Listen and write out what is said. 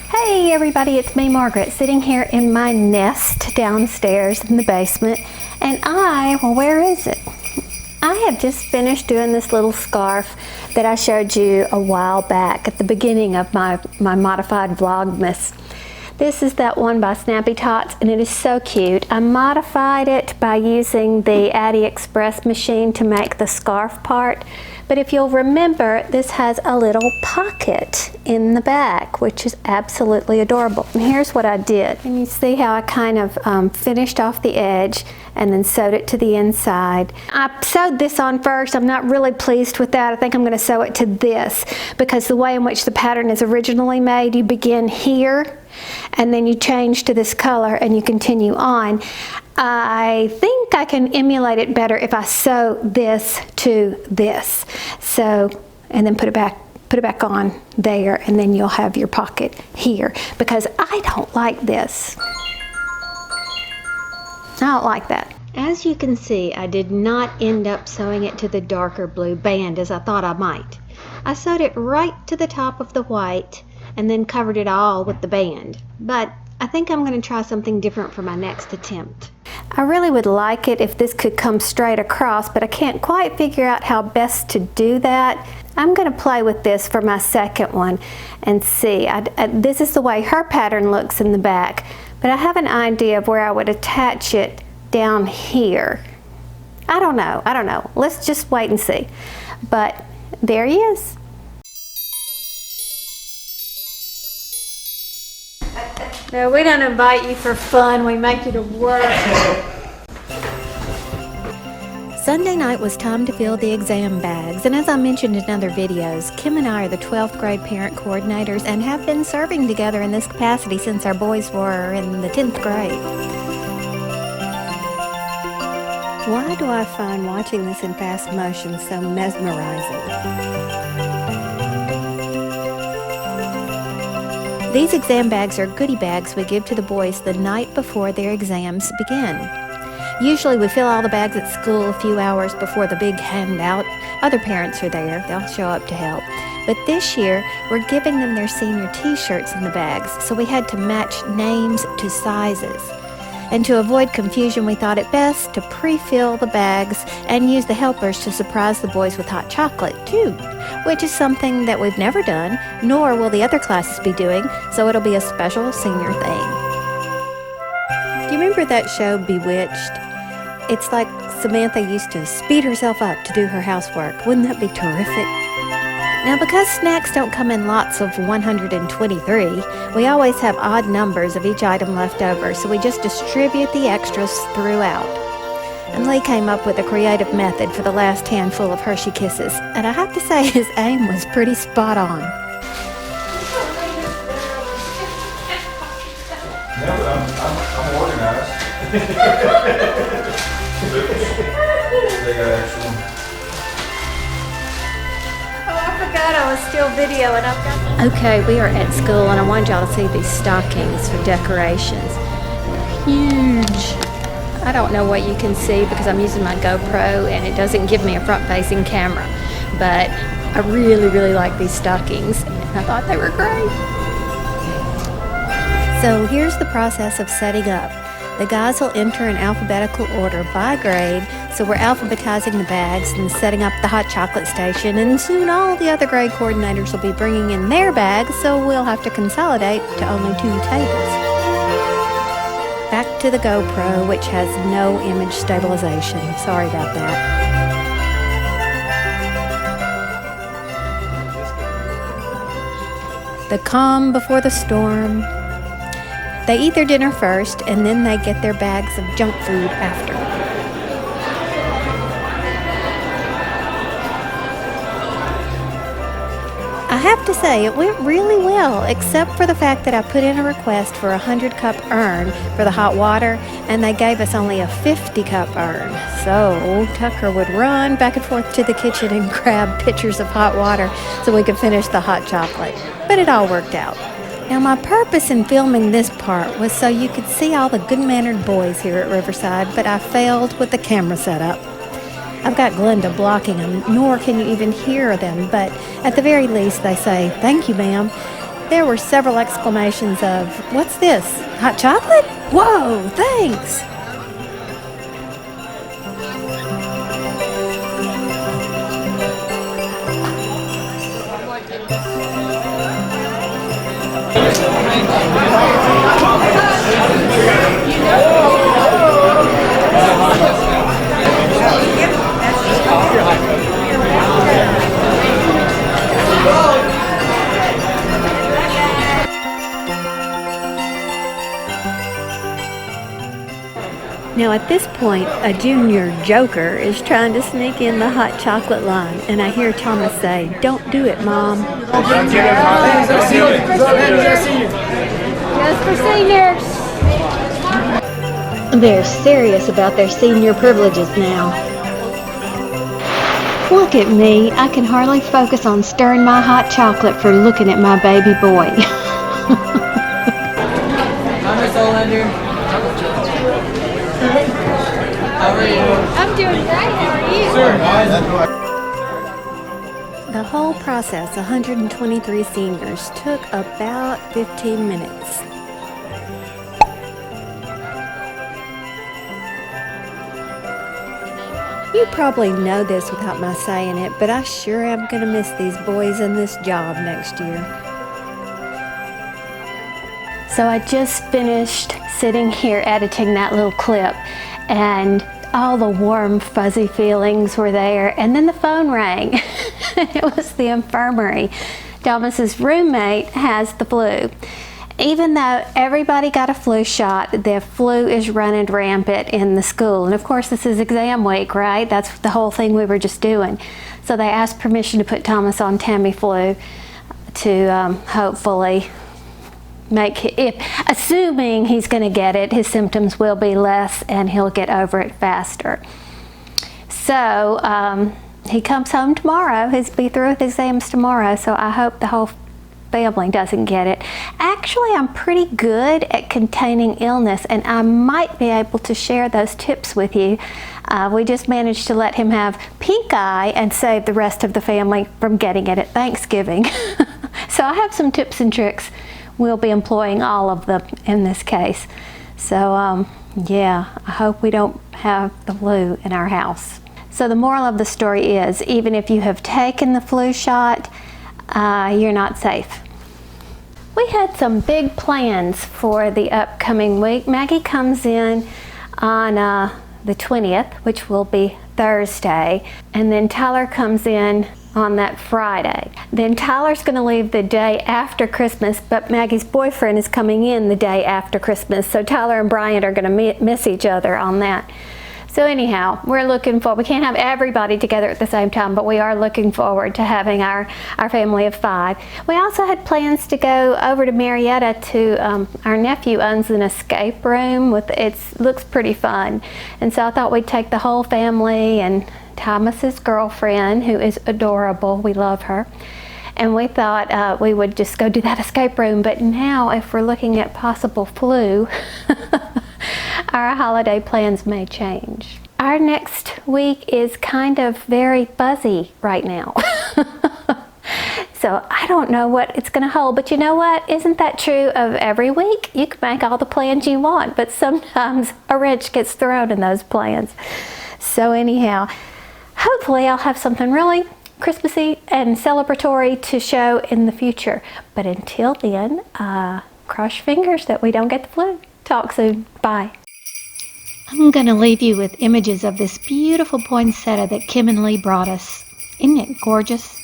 Hey everybody, it's me, Margaret, sitting here in my nest downstairs in the basement, and where is it? I have just finished doing this little scarf that I showed you a while back at the beginning of my modified Vlogmas. This is that one by Snappy Tots, and it is so cute. I modified it by using the AliExpress machine to make the scarf part. But if you'll remember, this has a little pocket in the back, which is absolutely adorable. And here's what I did. And you see how I kind of finished off the edge and then sewed it to the inside. I sewed this on first. I'm not really pleased with that. I think I'm going to sew it to this because the way in which the pattern is originally made, you begin here and then you change to this color and you continue on. I think I can emulate it better if I sew this to this. So, and then put it back on there, and then you'll have your pocket here, because I don't like this. I don't like that. As you can see, I did not end up sewing it to the darker blue band as I thought I might. I sewed it right to the top of the white and then covered it all with the band. But I think I'm going to try something different for my next attempt. I really would like it if this could come straight across, but I can't quite figure out how best to do that. I'm going to play with this for my second one and see. This is the way her pattern looks in the back, but I have an idea of where I would attach it down here. I don't know. Let's just wait and see. But there he is. No, we don't invite you for fun, we make you to work. Sunday night was time to fill the exam bags, and as I mentioned in other videos, Kim and I are the 12th grade parent coordinators and have been serving together in this capacity since our boys were in the 10th grade. Why do I find watching this in fast motion so mesmerizing? These exam bags are goodie bags we give to the boys the night before their exams begin. Usually we fill all the bags at school a few hours before the big handout. Other parents are there, they'll show up to help. But this year, we're giving them their senior t-shirts in the bags, so we had to match names to sizes. And to avoid confusion, we thought it best to pre-fill the bags and use the helpers to surprise the boys with hot chocolate, too, which is something that we've never done, nor will the other classes be doing, so it'll be a special senior thing. Do you remember that show, Bewitched? It's like Samantha used to speed herself up to do her housework. Wouldn't that be terrific? Now, because snacks don't come in lots of 123, we always have odd numbers of each item left over, so we just distribute the extras throughout. And Lee came up with a creative method for the last handful of Hershey Kisses, and I have to say his aim was pretty spot on. Yeah, but I'm organized. They got extra. I forgot I was still videoing. Okay, we are at school and I wanted y'all to see these stockings for decorations. They're huge. I don't know what you can see because I'm using my GoPro and it doesn't give me a front-facing camera. But I really like these stockings and I thought they were great. So here's the process of setting up. The guys will enter in alphabetical order by grade, so we're alphabetizing the bags and setting up the hot chocolate station, and soon all the other grade coordinators will be bringing in their bags, so we'll have to consolidate to only 2 tables. Back to the GoPro, which has no image stabilization. Sorry about that. The calm before the storm. They eat their dinner first, and then they get their bags of junk food after. I have to say, it went really well, except for the fact that I put in a request for a 100-cup urn for the hot water, and they gave us only a 50-cup urn. So Tucker would run back and forth to the kitchen and grab pitchers of hot water so we could finish the hot chocolate. But it all worked out. Now, my purpose in filming this part was so you could see all the good-mannered boys here at Riverside, but I failed with the camera setup. I've got Glenda blocking them, nor can you even hear them, but at the very least they say, "Thank you, ma'am." There were several exclamations of, "What's this? Hot chocolate? Whoa, thanks!" Now at this point, a junior joker is trying to sneak in the hot chocolate line, and I hear Thomas say, "Don't do it, Mom." Just for seniors. They're serious about their senior privileges now. Look at me. I can hardly focus on stirring my hot chocolate for looking at my baby boy. Margaret Olander. How are you? I'm doing great. How are you? Sir. The whole process, 123 seniors, took about 15 minutes. You probably know this without my saying it, but I sure am going to miss these boys and this job next year. So I just finished sitting here editing that little clip, and all the warm, fuzzy feelings were there, and then the phone rang. It was the infirmary. Thomas's roommate has the flu. Even though everybody got a flu shot, the flu is running rampant in the school. And of course, this is exam week, right? That's the whole thing we were just doing. So they asked permission to put Thomas on Tamiflu to hopefully make it, assuming he's going to get it, his symptoms will be less and he'll get over it faster. So he comes home tomorrow. He'll be through with exams tomorrow, so I hope the whole family doesn't get it. Actually, I'm pretty good at containing illness, and I might be able to share those tips with you. We just managed to let him have pink eye and save the rest of the family from getting it at Thanksgiving. So I have some tips and tricks. We'll be employing all of them in this case. So yeah, I hope we don't have the flu in our house. So the moral of the story is, even if you have taken the flu shot, you're not safe. We had some big plans for the upcoming week. Maggie comes in on the 20th, which will be Thursday, and then Tyler comes in on that Friday. Then Tyler's going to leave the day after Christmas, but Maggie's boyfriend is coming in the day after Christmas, so Tyler and Bryant are going to miss each other on that. So anyhow, we're looking forward. We can't have everybody together at the same time, but we are looking forward to having our family of 5. We also had plans to go over to Marietta to, our nephew owns an escape room. It looks pretty fun. And so I thought we'd take the whole family and Thomas's girlfriend, who is adorable. We love her. And we thought we would just go do that escape room. But now, if we're looking at possible flu, our holiday plans may change. Our next week is kind of very fuzzy right now. So I don't know what it's going to hold, but you know what? Isn't that true of every week? You can make all the plans you want, but sometimes a wrench gets thrown in those plans. So anyhow, hopefully I'll have something really Christmassy and celebratory to show in the future. But until then, cross your fingers that we don't get the flu. Talk soon. Bye. I'm going to leave you with images of this beautiful poinsettia that Kim and Lee brought us. Isn't it gorgeous?